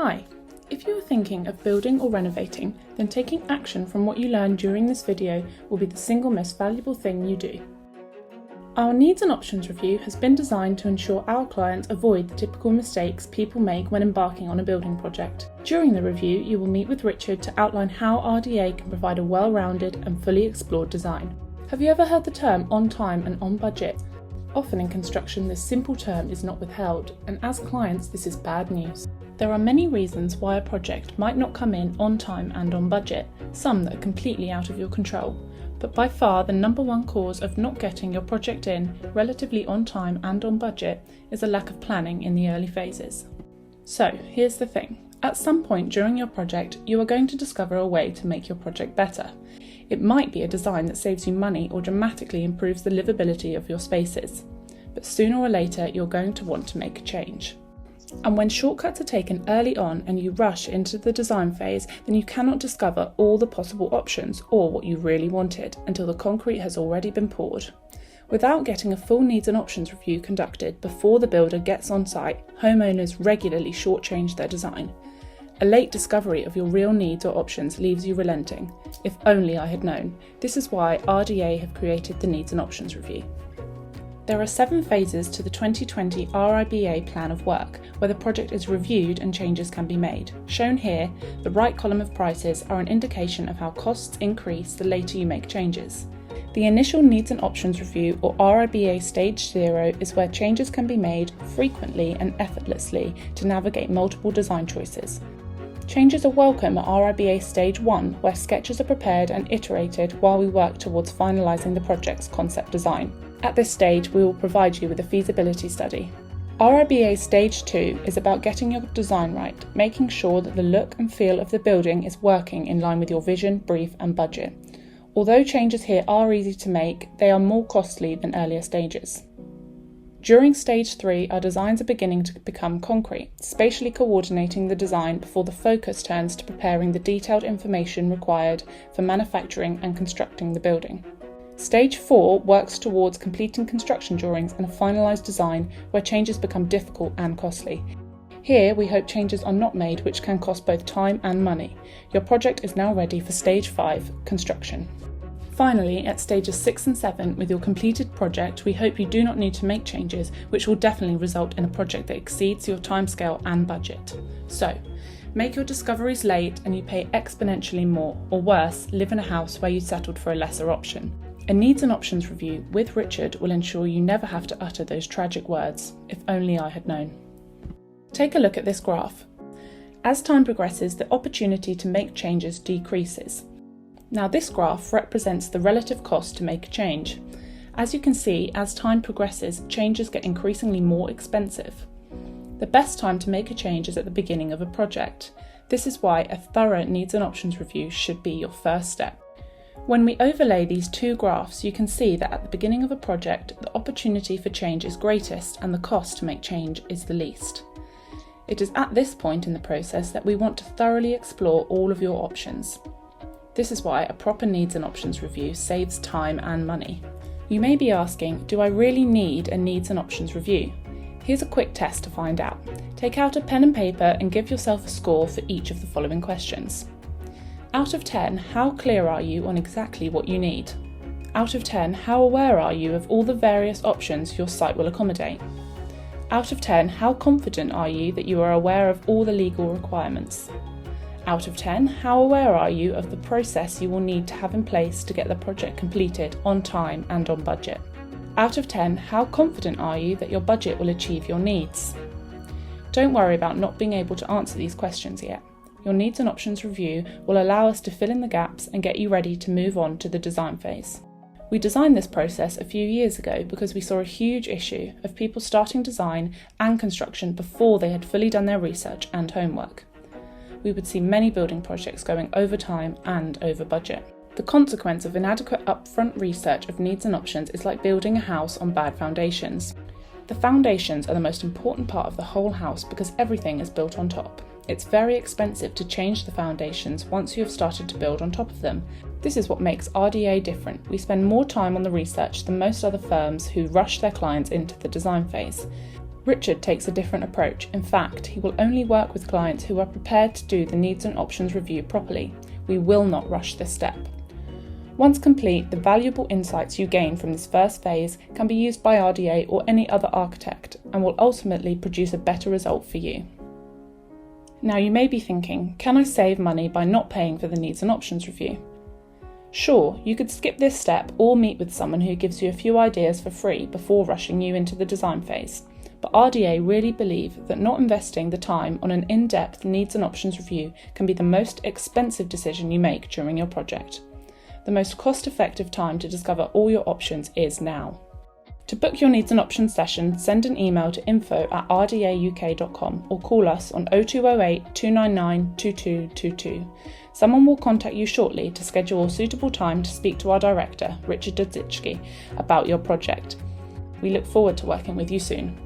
Hi, if you are thinking of building or renovating, then taking action from what you learned during this video will be the single most valuable thing you do. Our Needs and Options review has been designed to ensure our clients avoid the typical mistakes people make when embarking on a building project. During the review, you will meet with Richard to outline how RDA can provide a well-rounded and fully explored design. Have you ever heard the term on time and on budget? Often in construction, this simple term is not withheld, and as clients, this is bad news. There are many reasons why a project might not come in on time and on budget, some that are completely out of your control. But by far the number one cause of not getting your project in relatively on time and on budget is a lack of planning in the early phases. So here's the thing, at some point during your project you are going to discover a way to make your project better. It might be a design that saves you money or dramatically improves the livability of your spaces. But sooner or later you're going to want to make a change. And when shortcuts are taken early on and you rush into the design phase, then you cannot discover all the possible options or what you really wanted until the concrete has already been poured. Without getting a full needs and options review conducted before the builder gets on site, homeowners regularly shortchange their design. A late discovery of your real needs or options leaves you relenting. If only I had known. This is why RDA have created the Needs and Options Review. There are 7 phases to the 2020 RIBA plan of work, where the project is reviewed and changes can be made. Shown here, the right column of prices are an indication of how costs increase the later you make changes. The initial Needs and Options Review, or RIBA Stage 0, is where changes can be made frequently and effortlessly to navigate multiple design choices. Changes are welcome at RIBA Stage 1, where sketches are prepared and iterated while we work towards finalising the project's concept design. At this stage, we will provide you with a feasibility study. RIBA Stage 2 is about getting your design right, making sure that the look and feel of the building is working in line with your vision, brief and budget. Although changes here are easy to make, they are more costly than earlier stages. During Stage 3, our designs are beginning to become concrete, spatially coordinating the design before the focus turns to preparing the detailed information required for manufacturing and constructing the building. Stage 4 works towards completing construction drawings and a finalised design where changes become difficult and costly. Here we hope changes are not made which can cost both time and money. Your project is now ready for Stage 5, construction. Finally, at stages 6 and 7, with your completed project, we hope you do not need to make changes, which will definitely result in a project that exceeds your timescale and budget. So, make your discoveries late and you pay exponentially more, or worse, live in a house where you settled for a lesser option. A Needs and Options Review with Richard will ensure you never have to utter those tragic words, if only I had known. Take a look at this graph. As time progresses, the opportunity to make changes decreases. Now this graph represents the relative cost to make a change. As you can see, as time progresses, changes get increasingly more expensive. The best time to make a change is at the beginning of a project. This is why a thorough Needs and Options Review should be your first step. When we overlay these two graphs, you can see that at the beginning of a project, the opportunity for change is greatest and the cost to make change is the least. It is at this point in the process that we want to thoroughly explore all of your options. This is why a proper Needs and Options Review saves time and money. You may be asking, do I really need a Needs and Options Review? Here's a quick test to find out. Take out a pen and paper and give yourself a score for each of the following questions. Out of 10, how clear are you on exactly what you need? Out of 10, how aware are you of all the various options your site will accommodate? Out of 10, how confident are you that you are aware of all the legal requirements? Out of 10, how aware are you of the process you will need to have in place to get the project completed on time and on budget? Out of 10, how confident are you that your budget will achieve your needs? Don't worry about not being able to answer these questions yet. Your Needs and Options Review will allow us to fill in the gaps and get you ready to move on to the design phase. We designed this process a few years ago because we saw a huge issue of people starting design and construction before they had fully done their research and homework. We would see many building projects going over time and over budget. The consequence of inadequate upfront research of needs and options is like building a house on bad foundations. The foundations are the most important part of the whole house because everything is built on top. It's very expensive to change the foundations once you have started to build on top of them. This is what makes RDA different. We spend more time on the research than most other firms who rush their clients into the design phase. Richard takes a different approach. In fact, he will only work with clients who are prepared to do the needs and options review properly. We will not rush this step. Once complete, the valuable insights you gain from this first phase can be used by RDA or any other architect and will ultimately produce a better result for you. Now you may be thinking, can I save money by not paying for the needs and options review? Sure, you could skip this step or meet with someone who gives you a few ideas for free before rushing you into the design phase. But RDA really believe that not investing the time on an in-depth needs and options review can be the most expensive decision you make during your project. The most cost-effective time to discover all your options is now. To book your needs and options session, send an email to info@rdauk.com or call us on 0208 299 2222. Someone will contact you shortly to schedule a suitable time to speak to our director, Richard Dodzicki, about your project. We look forward to working with you soon.